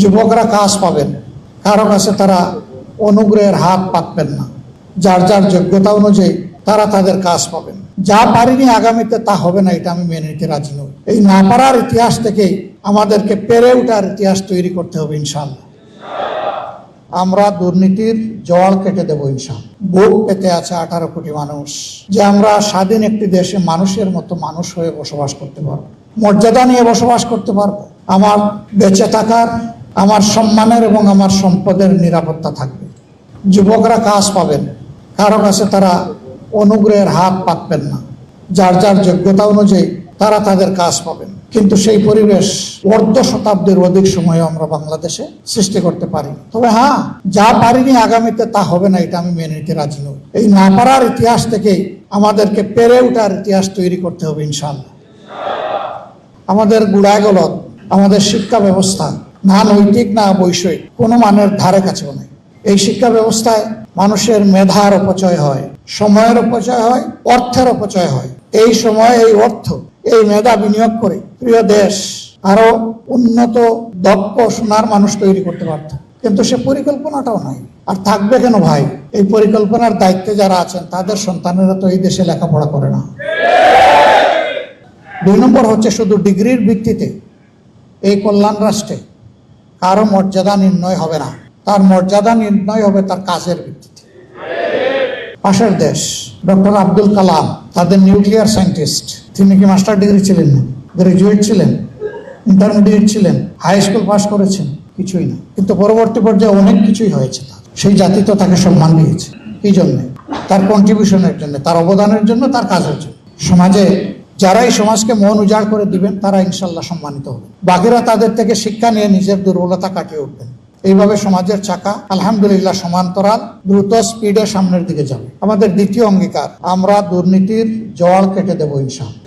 যুবকরা কাজ পাবেন, কারো কাছে তারা অনুগ্রহের হাত পাতবেন না। যার যার যোগ্যতা অনুযায়ী তারা তাদের কাজ পাবেন। যা পারিনি আগামীতে তা হবে না, এটা আমি মেনে নিতে রাজি নই। এই না পারার ইতিহাস থেকেই আমাদেরকে পেরে ওঠার ইতিহাস তৈরি করতে হবে ইনশাআল্লাহ। আমরা দুর্নীতির জল কেটে দেবো ইনশাআল্লাহ। বুক পেতে আছে 18 কোটি মানুষ, যে আমরা স্বাধীন একটি দেশে মানুষের মতো মানুষ হয়ে বসবাস করতে পারবো, মর্যাদা নিয়ে বসবাস করতে পারবো। আমার বেঁচে থাকার, আমার সম্মানের এবং আমার সম্পদের নিরাপত্তা থাকবে। যুবকরা কাজ পাবেন, কারো কাছে তারা অনুগ্রহের হাত পাতবেন না। যার যার যোগ্যতা অনুযায়ী তারা তাদের কাজ পাবেন। কিন্তু সেই পরিবেশ অর্ধ শতাব্দীর অধিক সময় আমরা বাংলাদেশে সৃষ্টি করতে পারি। তবে হ্যাঁ, যা পারিনি আগামীতে তা হবে না, এটা আমি মেনে নিতে রাজি নই। এই না পারার ইতিহাস থেকেই আমাদেরকে পেরে ওঠার ইতিহাস তৈরি করতে হবে ইনশাআল্লাহ। আমাদের গুড়াগলদ, আমাদের শিক্ষা ব্যবস্থা না নৈতিক না বৈষয়িক কোনো মানের ধারে কাছেও নেই। এই শিক্ষা ব্যবস্থায় মানুষের মেধার অপচয় হয়, সময়ের অপচয় হয়, অর্থের অপচয় হয়। এই সময়, এই অর্থ, এই মেধা বিনিয়োগ করে প্রিয় দেশ আরো উন্নত, দক্ষ, সোনার মানুষ তৈরি করতে পারত, কিন্তু সে পরিকল্পনাটাও নাই। আর থাকবে কেন ভাই? এই পরিকল্পনার দায়িত্বে যারা আছেন তাদের সন্তানেরা তো এই দেশে লেখাপড়া করে না। 2 নম্বর হচ্ছে, শুধু ডিগ্রির ভিত্তিতে এই কল্যাণ রাষ্ট্রে কারো মর্যাদা নির্ণয় হবে না। তার মর্যাদা নির্ণয় হবে তার কাজের ভিত্তিতে। পাশের দেশ ডক্টর আব্দুল কালাম, তাদের নিউক্লিয়ার সায়েন্টিস্ট, তিনি কি মাস্টার ডিগ্রি ছিলেন না? গ্রাজুয়েট ছিলেন, ইন্টারমিডিয়েট ছিলেন, হাই স্কুল পাস করেছেন? কিছুই না। কিন্তু পরবর্তী পর্যায়ে অনেক কিছুই হয়েছে। সেই জাতি তো তাকে সম্মান দিয়েছে। কি জন্যে? তার কন্ট্রিবিউশনের জন্য, তার অবদানের জন্য, তার কাজের জন্য। সমাজে যারা এই সমাজকে মন উজাড় করে দিবেন তারা ইনশাল্লাহ সম্মানিত হবে। বাকিরা তাদের থেকে শিক্ষা নিয়ে নিজের দুর্বলতা কাটিয়ে উঠবেন। এইভাবে সমাজের চাকা আলহামদুলিল্লাহ সমান্তরাল দ্রুত স্পিডে সামনের দিকে যাবে। আমাদের দ্বিতীয় অঙ্গীকার, আমরা দুর্নীতির জল কেটে দেবো ইনশাআল্লাহ।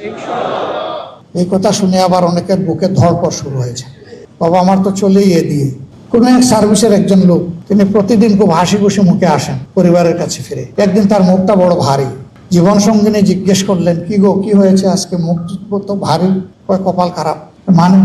এই কথা শুনে আবার অনেকের বুকে ধড়পড় শুরু হয়েছে। বাবা, আমার তো চলেই দিয়ে। কোন এক সার্ভিসের একজন লোক, তিনি প্রতিদিন খুব হাসি খুশি মুখে আসেন পরিবারের কাছে ফিরে। একদিন তার মুখটা বড় ভারী। জীবন সঙ্গিনী জিজ্ঞেস করলেন, কি গো, কি হয়েছে আজকে মুখ তো ভারী? কপাল খারাপ। মানে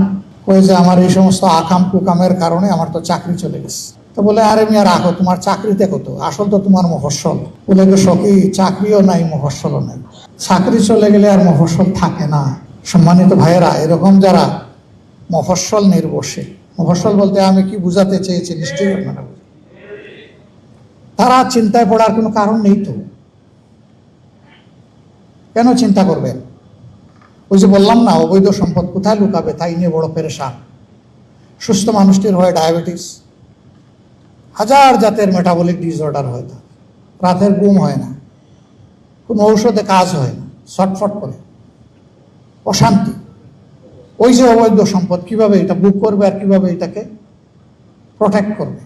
কয়ে যে আমার এই সমস্ত আকাম কুকামের কারণে আমার তো চাকরি চলে গেছে। তো বলে, আরে মিয়া রাখো, তোমার চাকরিতে কত, আসল তো তোমার মফস্বল। বলে গো সখী, চাকরিও নাই মফস্বলও নাই। চাকরি চলে গেলে আর মফস্বল থাকে না। সম্মানিত ভাইয়েরা, এরকম যারা মফস্বল নির্ভরশীল, মফস্বল বলতে আমি কি বুঝাতে চেয়েছি নিশ্চয়ই আপনারা বুঝেন, তারা চিন্তায় পড়ার কোনো কারণ নেই। তো কেন চিন্তা করবেন? ওই যে বললাম না, অবৈধ সম্পদ কোথায় লুকাবে তাই নিয়ে বড় পেরেশান। সুস্থ মানুষটির হয় ডায়াবেটিস, হাজার জাতের মেটাবলিক ডিসঅর্ডার হয়, তার রাতের ঘুম হয় না, কোনো ঔষধে কাজ হয় না, ছটফট করে, অশান্তি। ওই যে অবৈধ সম্পদ, কিভাবে এটা বুক করবে আর কিভাবে এটাকে প্রোটেক্ট করবে?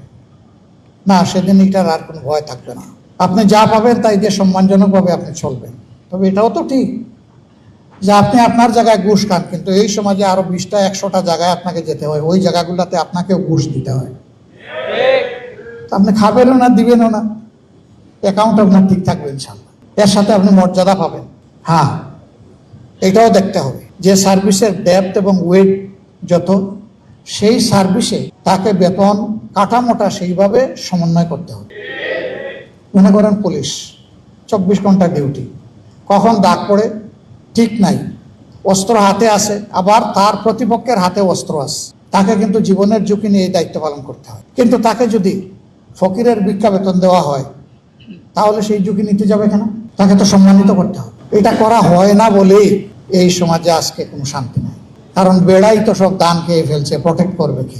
না, সেদিন এটার আর কোনো ভয় থাকবে না। আপনি যা পাবেন তাই দিয়ে সম্মানজনকভাবে আপনি চলবেন। তবে এটাও তো ঠিক যে আপনি আপনার জায়গায় ঘুষ খান, কিন্তু এই সমাজে আরো 20টা 100টা জায়গায় আপনাকে যেতে হয়, ওই জায়গাগুলোতে আপনাকেও ঘুষ দিতে হয়। আপনি খাবেনও না, দিবেনও না, অ্যাকাউন্ট আপনার ঠিক থাকবে ইনশাল্লাহ। এর সাথে আপনি মর্যাদা পাবেন। হ্যাঁ, এটাও দেখতে হবে যে সার্ভিসের ডেপথ এবং ওয়েট যত, সেই সার্ভিসে তাকে বেতন কাঠামোটা সেইভাবে সমন্বয় করতে হবে। মনে করেন পুলিশ 24 ঘন্টা ডিউটি, কখন দাগ পড়ে ঠিক নাই, অস্ত্র হাতে আছে, আবার তার প্রতিপক্ষের হাতে অস্ত্র আছে, তাকে কিন্তু জীবনের ঝুঁকি নিয়ে এই দায়িত্ব পালন করতে হয়। কিন্তু তাকে যদি ফকিরের ভিক্ষা বেতন দেওয়া হয়, তাহলে সেই ঝুঁকি নিতে যাবে কেন? তাকে তো সম্মানিত করতে হবে। এটা করা হয় না বলেই এই সমাজে আজকে কোনো শান্তি নাই। কারণ বেড়াই তো সব দান খেয়ে ফেলছে, প্রোটেক্ট করবে কে?